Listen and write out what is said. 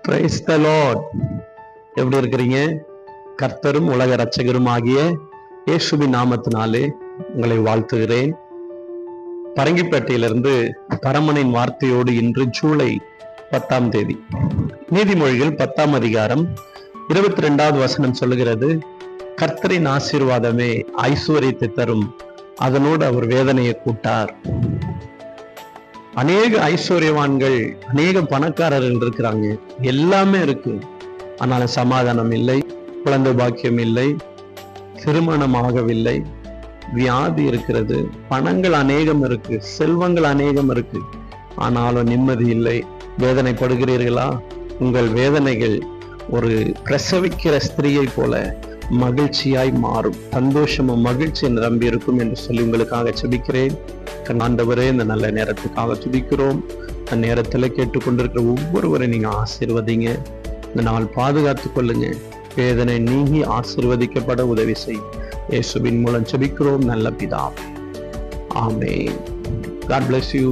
Praise the Lord. எப்படி இருக்கிறீங்க? கர்த்தரும் உலக இரட்சகரும் ஆகிய இயேசுவின் நாமத்தினாலே உங்களை வாழ்த்துகிறேன். பரங்கிப்பேட்டையிலிருந்து பரமனின் வார்த்தையோடு இன்று ஜூலை 10ஆம் தேதி. நீதிமொழிகள் 10ஆம் அதிகாரம் 22வது வசனம் சொல்லுகிறது, கர்த்தரின் ஆசீர்வாதமே ஐஸ்வர்யத்தை தரும், அதனோடு அவர் வேதனையை கூட்டார். அநேக ஐஸ்வர்யவான்கள், அநேக பணக்காரர்கள் இருக்கிறாங்க, எல்லாமே இருக்கு, ஆனாலும் சமாதானம் இல்லை, குழந்தை பாக்கியம் இல்லை, திருமணம் ஆகவில்லை, வியாதி இருக்கிறது, பணங்கள் அநேகம் இருக்கு, செல்வங்கள் அநேகம் இருக்கு, ஆனாலும் நிம்மதி இல்லை. வேதனைப்படுகிறீர்களா? உங்கள் வேதனைகள் ஒரு பிரசவிக்கிற ஸ்திரீயை போல மகிழ்ச்சியாய் மாறும், சந்தோஷமும் மகிழ்ச்சி நிரம்பி இருக்கும் என்று சொல்லி உங்களுக்காக ஜெபிக்கிறேன். ஆண்டவரே, இந்த நல்ல நேரத்துக்காக துதிக்கிறோம். அந்த நேரத்தில் கேட்டுக்கொண்டிருக்கிற ஒவ்வொருவரை நீங்க ஆசீர்வதிங்க. இந்த நாள் பாதுகாத்துக் கொள்ளுங்க. வேதனை நீங்கி ஆசீர்வதிக்கப்பட உதவி செய்யும். இயேசுவின் மூலம் ஜெபிக்கிறோம் நல்ல பிதாவே. ஆமென். God bless you.